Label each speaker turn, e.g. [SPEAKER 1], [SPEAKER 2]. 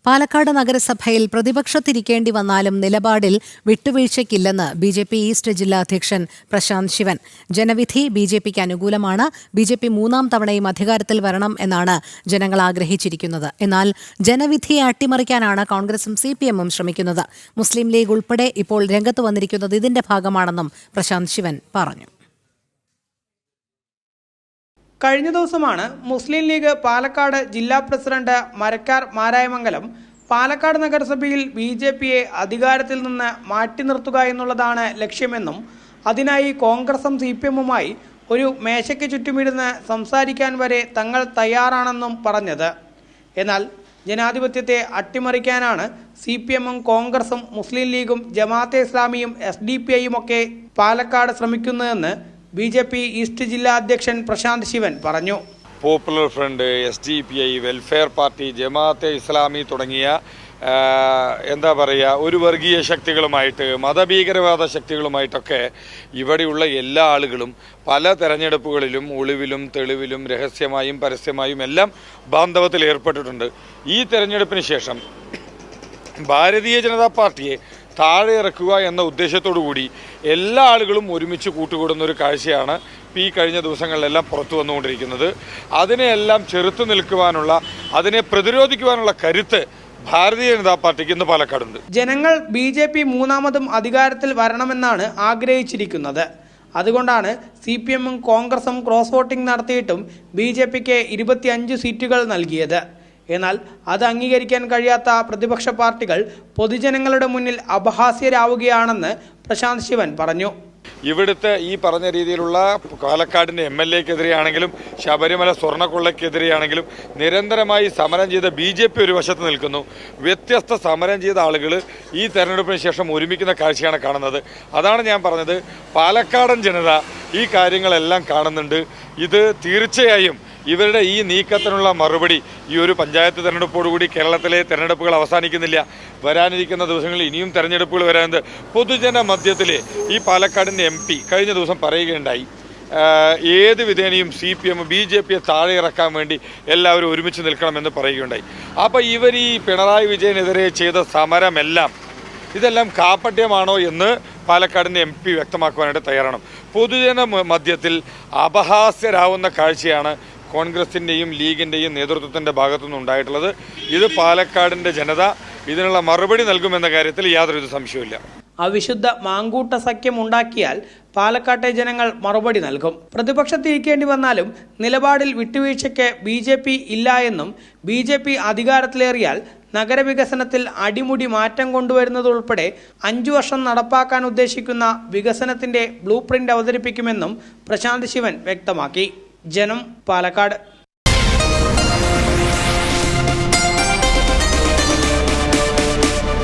[SPEAKER 1] പാലക്കാട് നഗരസഭയിൽ പ്രതിപക്ഷത്തിരിക്കേണ്ടി വന്നാലും നിലപാടിൽ വിട്ടുവീഴ്ചയ്ക്കില്ലെന്ന് ബി.ജെ.പി. ഈസ്റ്റ് ജില്ലാ അധ്യക്ഷൻ പ്രശാന്ത് ശിവൻ. ജനവിധി ബി.ജെ.പിക്ക് അനുകൂലമാണ്. ബി.ജെ.പി. മൂന്നാം തവണയും അധികാരത്തിൽ വരണം എന്നാണ് ജനങ്ങൾ ആഗ്രഹിച്ചിരിക്കുന്നത്. എന്നാൽ ജനവിധിയെ അട്ടിമറിക്കാനാണ് കോൺഗ്രസും CPM-ഉം ശ്രമിക്കുന്നത്. മുസ്ലിം ലീഗ് ഉൾപ്പെടെ ഇപ്പോൾ രംഗത്ത് വന്നിരിക്കുന്നത് ഇതിന്റെ ഭാഗമാണെന്നും പ്രശാന്ത് ശിവൻ പറഞ്ഞു.
[SPEAKER 2] കഴിഞ്ഞ ദിവസമാണ് മുസ്ലിം ലീഗ് പാലക്കാട് ജില്ലാ പ്രസിഡന്റ് മരക്കാർ മാരായമംഗലം പാലക്കാട് നഗരസഭയിൽ BJP-യെ അധികാരത്തിൽ നിന്ന് മാറ്റി നിർത്തുക എന്നുള്ളതാണ് ലക്ഷ്യമെന്നും അതിനായി കോൺഗ്രസും CPM-ഉമായി ഒരു മേശയ്ക്ക് ചുറ്റുമിരുന്ന് സംസാരിക്കാൻ വരെ തങ്ങൾ തയ്യാറാണെന്നും പറഞ്ഞത്. എന്നാൽ ജനാധിപത്യത്തെ അട്ടിമറിക്കാനാണ് CPM-ഉം കോൺഗ്രസും മുസ്ലിം ലീഗും ജമാഅത്തെ ഇസ്ലാമിയും SDPI-യും ഒക്കെ പാലക്കാട് ശ്രമിക്കുന്നതെന്ന് BJP ഈസ്റ്റ് ജില്ലാ അധ്യക്ഷൻ പ്രശാന്ത് ശിവൻ പറഞ്ഞു.
[SPEAKER 3] Popular front, SDPI, welfare party, Jamaat-e Islami തുടങ്ങിയ ഒരു വർഗീയ ശക്തികളുമായിട്ട്, മതഭീകരവാദ ശക്തികളുമായിട്ടൊക്കെ ഇവിടെയുള്ള എല്ലാ ആളുകളും പല തെരഞ്ഞെടുപ്പുകളിലും ഒളിവിലും തെളിവിലും രഹസ്യമായും പരസ്യമായും എല്ലാം ബാന്ധവത്തിൽ ഏർപ്പെട്ടിട്ടുണ്ട്. ഈ തെരഞ്ഞെടുപ്പിന് ശേഷം ഭാരതീയ ജനതാ പാർട്ടിയെ താഴെ ഇറക്കുക എന്ന ഉദ്ദേശത്തോടു കൂടി എല്ലാ ആളുകളും ഒരുമിച്ച് കൂട്ടുകൂടുന്ന ഒരു കാഴ്ചയാണ് ഈ കഴിഞ്ഞ ദിവസങ്ങളിലെല്ലാം പുറത്തു വന്നുകൊണ്ടിരിക്കുന്നത്. അതിനെയെല്ലാം ചെറുത്തു നിൽക്കുവാനുള്ള, അതിനെ പ്രതിരോധിക്കുവാനുള്ള കരുത്ത് ഭാരതീയ ജനതാ പാർട്ടിക്ക് ഇന്ന് പാലക്കാടുണ്ട്.
[SPEAKER 2] ജനങ്ങൾ BJP മൂന്നാമതും അധികാരത്തിൽ വരണമെന്നാണ് ആഗ്രഹിച്ചിരിക്കുന്നത്. അതുകൊണ്ടാണ് CPM-ഉം കോൺഗ്രസും ക്രോസ് വോട്ടിംഗ് നടത്തിയിട്ടും BJP-ക്ക് 25 സീറ്റുകൾ നൽകിയത്. എന്നാൽ അത് അംഗീകരിക്കാൻ കഴിയാത്ത പ്രതിപക്ഷ പാർട്ടികൾ പൊതുജനങ്ങളുടെ മുന്നിൽ അപഹാസ്യരാവുകയാണെന്ന് പ്രശാന്ത് ശിവൻ പറഞ്ഞു.
[SPEAKER 3] ഇവിടുത്തെ ഈ പറഞ്ഞ രീതിയിലുള്ള പാലക്കാടിൻ്റെ MLA-ക്കെതിരെയാണെങ്കിലും ശബരിമല സ്വർണ്ണക്കൊള്ളയ്ക്കെതിരെയാണെങ്കിലും നിരന്തരമായി സമരം ചെയ്ത BJP ഒരു വശത്ത് നിൽക്കുന്നു. വ്യത്യസ്ത സമരം ചെയ്ത ആളുകൾ ഈ തെരഞ്ഞെടുപ്പിന് ശേഷം ഒരുമിക്കുന്ന കാഴ്ചയാണ് കാണുന്നത്. അതാണ് ഞാൻ പറഞ്ഞത്, പാലക്കാടൻ ജനത ഈ കാര്യങ്ങളെല്ലാം കാണുന്നുണ്ട്. ഇത് തീർച്ചയായും ഇവരുടെ ഈ നീക്കത്തിനുള്ള മറുപടി ഈ ഒരു പഞ്ചായത്ത് തെരഞ്ഞെടുപ്പോടുകൂടി കേരളത്തിലെ തെരഞ്ഞെടുപ്പുകൾ അവസാനിക്കുന്നില്ല. വരാനിരിക്കുന്ന ദിവസങ്ങളിൽ ഇനിയും തെരഞ്ഞെടുപ്പുകൾ വരാനുണ്ട്. പൊതുജന മധ്യത്തിൽ ഈ പാലക്കാടിൻ്റെ MP കഴിഞ്ഞ ദിവസം പറയുകയുണ്ടായി, ഏത് വിധേനയും CPM BJP-യെ താഴെ ഇറക്കാൻ വേണ്ടി എല്ലാവരും ഒരുമിച്ച് നിൽക്കണമെന്ന് പറയുകയുണ്ടായി. അപ്പോൾ ഇവർ ഈ പിണറായി വിജയനെതിരെ ചെയ്ത സമരമെല്ലാം ഇതെല്ലാം കാപ്പട്യമാണോ എന്ന് പാലക്കാടിൻ്റെ MP വ്യക്തമാക്കുവാനായിട്ട് തയ്യാറാണ്. പൊതുജന മധ്യത്തിൽ അപഹാസ്യരാവുന്ന കാഴ്ചയാണ് കോൺഗ്രസിൻ്റെയും ലീഗിൻ്റെയും നേതൃത്വത്തിൻ്റെ ഭാഗത്തുനിന്ന് ഉണ്ടായിട്ടുള്ളത്. ഇത് പാലക്കാടിൻ്റെ ജനത ഇതിനുള്ള മറുപടി നൽകുമെന്ന കാര്യത്തിൽ യാതൊരു സംശയവുമില്ല.
[SPEAKER 2] അവിശുദ്ധ മാങ്കൂട്ട സഖ്യം ഉണ്ടാക്കിയാൽ പാലക്കാട്ടെ ജനങ്ങൾ മറുപടി നൽകും. പ്രതിപക്ഷത്തിരിക്കേണ്ടി വന്നാലും നിലപാടിൽ വിട്ടുവീഴ്ചയ്ക്ക് BJP ഇല്ല എന്നും BJP അധികാരത്തിലേറിയാൽ നഗരവികസനത്തിൽ അടിമുടി മാറ്റം കൊണ്ടുവരുന്നതുൾപ്പെടെ 5 വർഷം നടപ്പാക്കാൻ ഉദ്ദേശിക്കുന്ന വികസനത്തിന്റെ ബ്ലൂ പ്രിന്റ് അവതരിപ്പിക്കുമെന്നും പ്രശാന്ത് ശിവൻ വ്യക്തമാക്കി. ജനം, പാലക്കാട്.